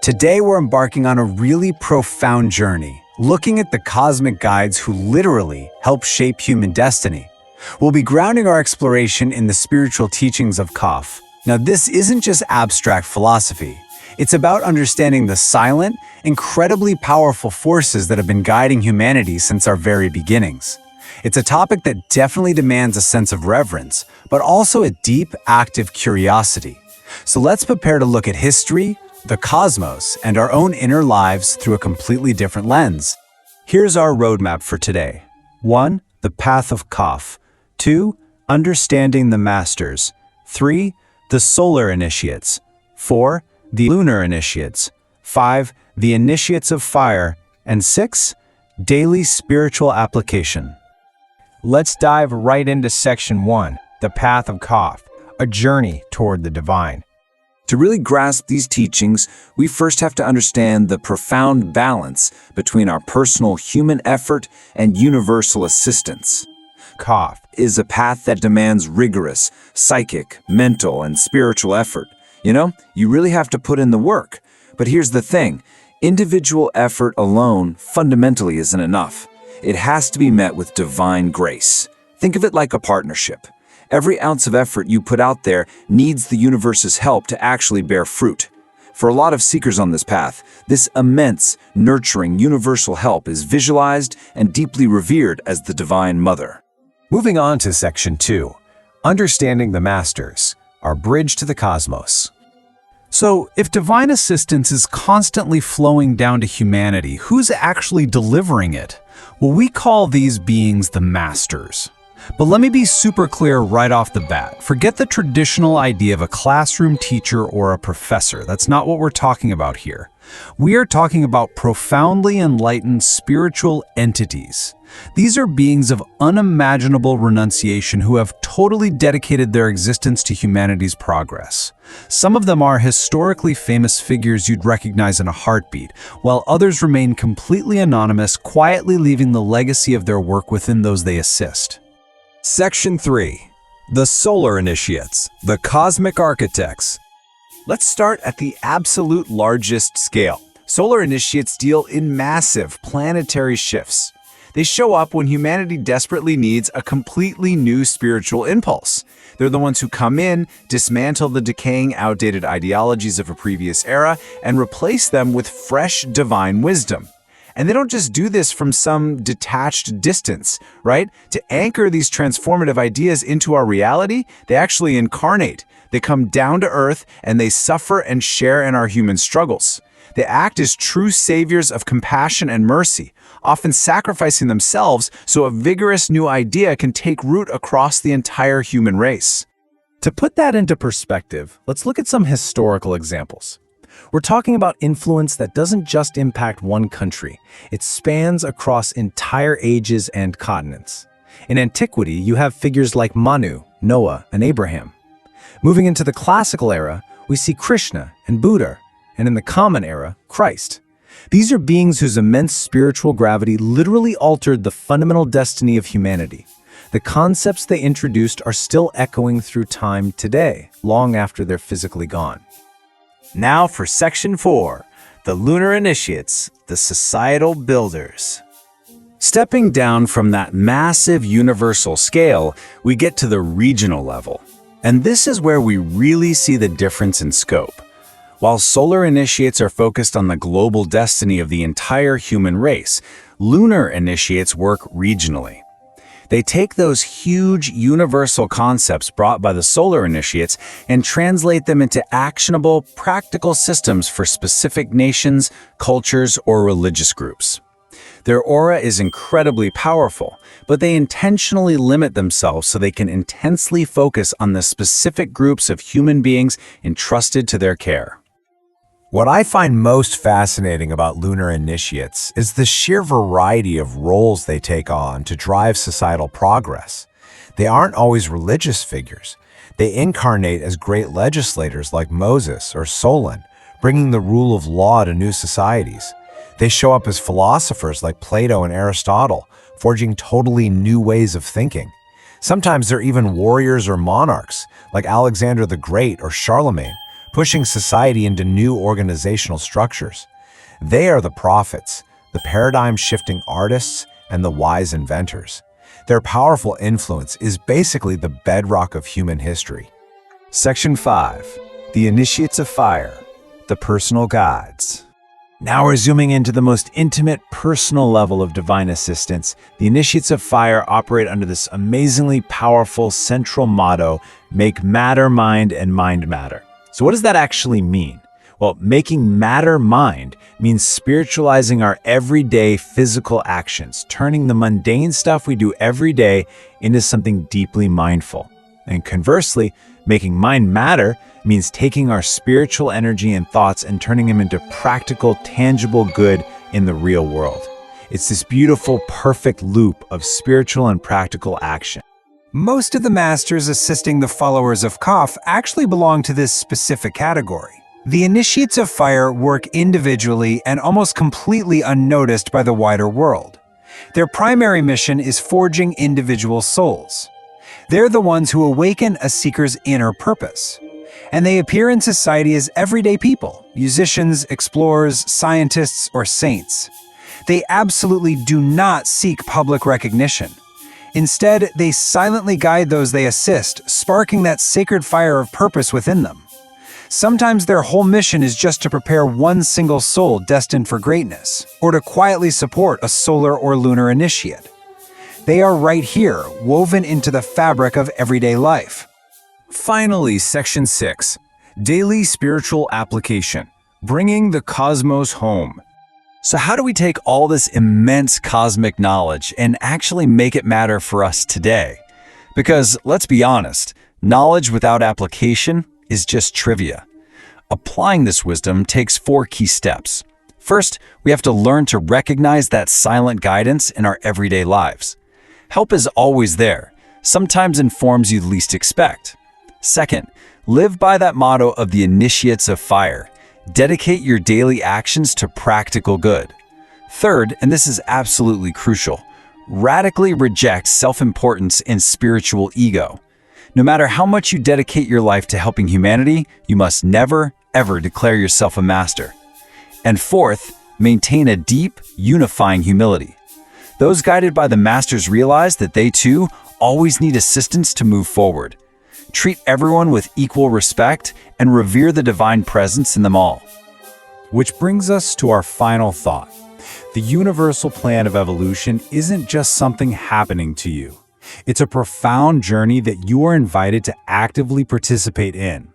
Today we're embarking on a really profound journey, looking at the cosmic guides who literally help shape human destiny. We'll be grounding our exploration in the spiritual teachings of Cafh. Now, this isn't just abstract philosophy. It's about understanding the silent, incredibly powerful forces that have been guiding humanity since our very beginnings. It's a topic that definitely demands a sense of reverence, but also a deep, active curiosity. So let's prepare to look at history, the cosmos, and our own inner lives through a completely different lens. Here's our roadmap for today. 1. The path of Cafh. 2. Understanding the masters. 3. The solar initiates. 4. The lunar initiates. 5. The initiates of fire. And 6. Daily spiritual application. Let's dive right into Section 1, the path of Cafh, a journey toward the divine. To really grasp these teachings, we first have to understand the profound balance between our personal human effort and universal assistance. Cafh Is a path that demands rigorous, psychic, mental, and spiritual effort. You really have to put in the work. But here's the thing, individual effort alone fundamentally isn't enough. It has to be met with divine grace. Think of it like a partnership. Every ounce of effort you put out there needs the universe's help to actually bear fruit. For a lot of seekers on this path, this immense, nurturing, universal help is visualized and deeply revered as the Divine Mother. Moving on to Section 2, understanding the masters, our bridge to the cosmos. So, if divine assistance is constantly flowing down to humanity, who's actually delivering it? Well, we call these beings the masters. But let me be super clear right off the bat. Forget the traditional idea of a classroom teacher or a professor. That's not what we're talking about here. We are talking about profoundly enlightened spiritual entities. These are beings of unimaginable renunciation who have totally dedicated their existence to humanity's progress. Some of them are historically famous figures you'd recognize in a heartbeat, while others remain completely anonymous, quietly leaving the legacy of their work within those they assist. Section 3. The Solar Initiates, the Cosmic Architects. Let's start at the absolute largest scale. Solar initiates deal in massive planetary shifts. They show up when humanity desperately needs a completely new spiritual impulse. They're the ones who come in, dismantle the decaying, outdated ideologies of a previous era, and replace them with fresh divine wisdom. And they don't just do this from some detached distance, right? To anchor these transformative ideas into our reality, they actually incarnate. They come down to earth and they suffer and share in our human struggles. They act as true saviors of compassion and mercy, often sacrificing themselves so a vigorous new idea can take root across the entire human race. To put that into perspective, let's look at some historical examples. We're talking about influence that doesn't just impact one country. It spans across entire ages and continents. In antiquity, you have figures like Manu, Noah, and Abraham. Moving into the classical era, we see Krishna and Buddha, and in the common era, Christ. These are beings whose immense spiritual gravity literally altered the fundamental destiny of humanity. The concepts they introduced are still echoing through time today, long after they're physically gone. Now for Section 4, the lunar initiates, the societal builders. Stepping down from that massive universal scale, we get to the regional level. And this is where we really see the difference in scope. While solar initiates are focused on the global destiny of the entire human race, lunar initiates work regionally. They take those huge universal concepts brought by the solar initiates and translate them into actionable, practical systems for specific nations, cultures, or religious groups. Their aura is incredibly powerful, but they intentionally limit themselves so they can intensely focus on the specific groups of human beings entrusted to their care. What I find most fascinating about lunar initiates is the sheer variety of roles they take on to drive societal progress. They aren't always religious figures. They incarnate as great legislators like Moses or Solon, bringing the rule of law to new societies. They show up as philosophers like Plato and Aristotle, forging totally new ways of thinking. Sometimes they're even warriors or monarchs, like Alexander the Great or Charlemagne, pushing society into new organizational structures. They are the prophets, the paradigm-shifting artists, and the wise inventors. Their powerful influence is basically the bedrock of human history. Section 5. The Initiates of Fire, the Personal Guides. Now we're zooming into the most intimate, personal level of divine assistance. The Initiates of Fire operate under this amazingly powerful central motto, make matter mind and mind matter. So what does that actually mean? Well, making matter mind means spiritualizing our everyday physical actions, turning the mundane stuff we do every day into something deeply mindful. And conversely, making mind matter means taking our spiritual energy and thoughts and turning them into practical, tangible good in the real world. It's this beautiful, perfect loop of spiritual and practical action. Most of the masters assisting the followers of Cafh actually belong to this specific category. The Initiates of Fire work individually and almost completely unnoticed by the wider world. Their primary mission is forging individual souls. They're the ones who awaken a seeker's inner purpose. And they appear in society as everyday people, musicians, explorers, scientists, or saints. They absolutely do not seek public recognition. Instead, they silently guide those they assist, sparking that sacred fire of purpose within them. Sometimes their whole mission is just to prepare one single soul destined for greatness, or to quietly support a solar or lunar initiate. They are right here, woven into the fabric of everyday life. Finally, Section 6. Daily Spiritual Application, bringing the cosmos home. So how do we take all this immense cosmic knowledge and actually make it matter for us today? Because, let's be honest, knowledge without application is just trivia. Applying this wisdom takes 4 key steps. First, we have to learn to recognize that silent guidance in our everyday lives. Help is always there, sometimes in forms you'd least expect. Second, live by that motto of the Initiates of Fire. Dedicate your daily actions to practical good. Third, and this is absolutely crucial, radically reject self-importance and spiritual ego. No matter how much you dedicate your life to helping humanity, you must never, ever declare yourself a master. And fourth, maintain a deep, unifying humility. Those guided by the masters realize that they too always need assistance to move forward. Treat everyone with equal respect and revere the divine presence in them all. Which brings us to our final thought. The universal plan of evolution isn't just something happening to you. It's a profound journey that you are invited to actively participate in.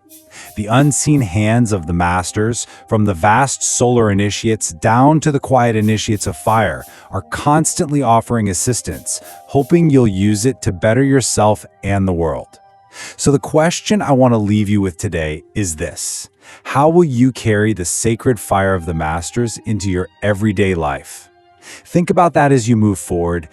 The unseen hands of the masters, from the vast solar initiates down to the quiet initiates of fire, are constantly offering assistance, hoping you'll use it to better yourself and the world. So the question I want to leave you with today is this: how will you carry the sacred fire of the masters into your everyday life? Think about that as you move forward,